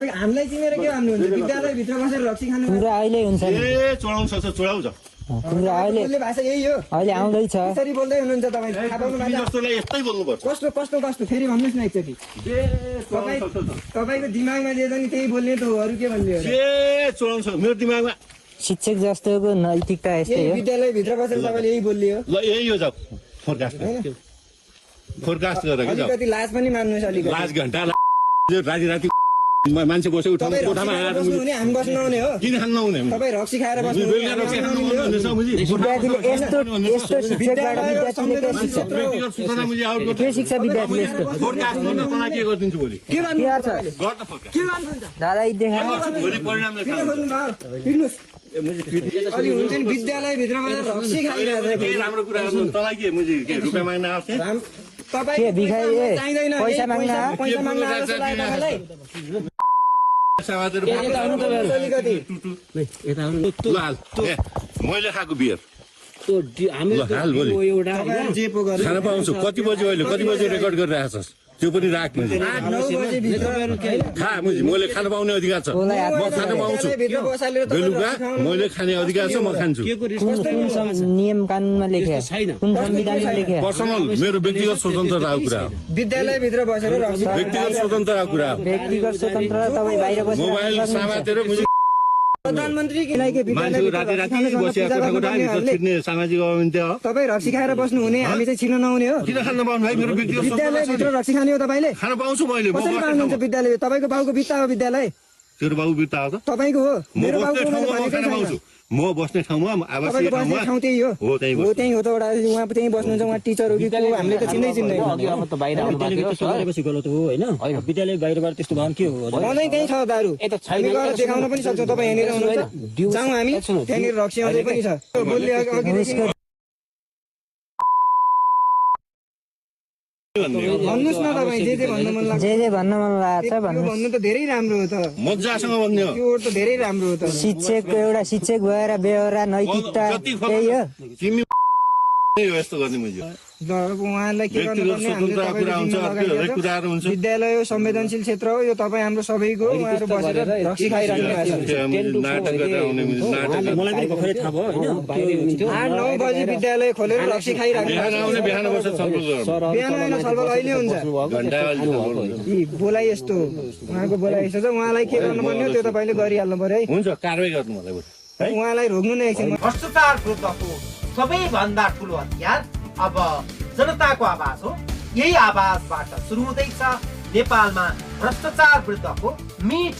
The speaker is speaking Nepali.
हामीलाई चिनेर के भन्नुहुन्छ विद्यालय भित्र बसेर रक्सी खानु पुरा अहिले हुन्छ नि ए चढाउँछ चढाउँछ पुरा अहिले बोल्ने भाषा यही हो अहिले आउँदै छ यसरी बोल्दै हुनुहुन्छ तपाईँ थाहा पाउनु तिमी भएको जस्तोलाई यस्तै बोल्नुपर्छ कस्तो कस्तो कस्तो फेरि भन्नुहोस् न एकचोटि तपाईँको दिमागमा जे छ नि त्यही बोल्ने त हो अरू के भन्ने हो ए चढाउँछ मेरो दिमागमा शिक्षक जस्तोको नैतिकता यस्तै यही हो विद्यालय भित्र बसेर तपाईँले यही बोल्ने हो ल यही हो जाऊ फोरकास्ट फोरकास्ट गरेर के जाऊ अलिकति लाज पनि मान्नुहोस् अलिकति लाज घन्टा राति राति मान्छे बस्यो उठाउनु तपाईँ कोठामा रक्सी आएर खाएर बस्नुहुने हामी बस्नु नहुने हो किन खानु नहुने तपाईँ रक्सी खाएर बस्नु बेलुका रक्सी खानु नहुने विद्यार्थीले यस्तो यस्तो शिक्षकबाट विद्यार्थीले के शिक्षा व्यक्तिगत सूचना मुझे आउट के शिक्षा विद्यार्थीले यस्तो फोरकास्ट गर्न तँलाई के गरिदिन्छु भोलि के भन्नु के छ गर्न फोरकास्ट के भन्नुहुन्छ दादा यी देखा भोलि परिणामले किन खोज्नुभयो हिँड्नुहोस् अलि हुन्छ नि विद्यालयभित्र बसेर रक्सी खाइरहेको के राम्रो कुरा गर्नु तँलाई के मुझे के रुपियाँ माग्न आउँथे तपाईँ के भिखारी ए चाहिँदैन पैसा माग्न आ? पैसा माग्न आएको जस्तो लाग्यो तपाईँलाई समातेर अलिकति लाल मैले खाएको बियर हामीले हाल भोलि एउटा तपाईँहरू जे पो गर्नु खान पाउँछु कति बजी अहिले कति बजी रेकर्ड गरिरहेको छस् त्यो पनि राख मैले 8-9 बजे भित्र खा मैले खान पाउने अधिकार छ म खान पाउँछु भित्र बसालेर बेलुका मैले खाने अधिकार छ म खान्छु नियम कानुनमा लेखे कुन संविधानमा लेखे पर्सनल मेरो व्यक्तिगत स्वतन्त्रताको कुरा हो विद्यालयभित्र बसेर रक्सी व्यक्तिगत स्वतन्त्रताको कुरा हो व्यक्तिगत स्वतन्त्रता तपाईँ बाहिर बसेर मोबाइल समातेर मुझे प्रधानमन्त्री किन के मान्छे राति राति बसिया कोठा छिर्ने सामाजिक अवन्त्य हो तपाईँ रक्सी खाएर बस्नुहुने हामी चाहिँ छिर्न नहुने हो किन खान पाउनु भाइ मेरो व्यक्तिगत विद्यालयभित्र रक्सी खाने हो तपाईँले खान पाउँछु मैले कसरी पाउनुहुन्छ विद्यालय तपाईँको बाउको बित्ता हो विद्यालय तेरो बाबु बिर्ता हो त तपाईँको हो म मेरो बस्ने बाउको ठाउँमा म खान पाउँछु म बस्ने ठाउँमा आवासीय तपाईँको बस्ने ठाउँमा ठाउँ त्यही हो हो त्यही हो त्यही हो त एउटा उहाँ त्यही बस्नुहुन्छ उहाँ टिचर हो कि को हामीले त चिन्दै चिन्दैन अब त बाहिर आउनु बाँकी हो गरेपछि गलत हो होइन विद्यालय बाहिरबाट त्यस्तो भएन के हो मलाई त्यही छ दारु यता छैन हामी गएर देखाउन पनि सक्छौँ तपाईँ यहाँनिर आउनुहुन्छ जाउँ हामी त्यहाँनिर रक्सी आउँदै पनि छ बोल्ने अघिदेखि भन्नुहोस् न तपाईँ जे भन्नु मन लाग्छ जे भन्न मन लागेको छ यो भन्नु भन्नु त धेरै राम्रो हो त मजासँग भन्ने हो यो त धेरै राम्रो हो त शिक्षकको एउटा शिक्षक भएर व्यवहार नैतिकता जति त्यही हो तिमी हो यस्तो गर्ने मैले ल अब उहाँलाई के व्यक्तिगत गर्नुपर्ने हामीले स्वतन्त्रता कुरा हुन्छ तपाईँको अर्कै जिम्मा कुराहरू हुन्छ विद्यालय हो संवेदनशील क्षेत्र हो यो तपाईँ हाम्रो सबैको उहाँहरू बसेर रक्सी खाइराख्नु भएको छ नाटक गरेर आउने नाटक मलाई पनि भर्खरै थाहा भयो होइन बाहिर हुन्थ्यो 8-9 बजी विद्यालय खोलेर रक्सी खाइराख्नु बिहान आउने बिहान बसेर छलफल गरौँ बिहान होइन छलफल अहिले हुन्छ घन्टा अहिले त बोल्नु यी बोलाइ यस्तो हो। उहाँको बोलाइ यस्तो छ उहाँलाई के गर्नुपर्ने हो त्यो तपाईँले गरिहाल्नु पर्यो है हुन्छ कारवाही गर्नु मलाई बरु है उहाँलाई रोक्नु नै एकछिन भ्रष्टाचार विरुद्धको सबैभन्दा ठुलो हतियार अब जनताको आवाज हो। यही आवाजबाट सुरु हुँदैछ नेपालमा भ्रष्टाचार विरुद्धको मिट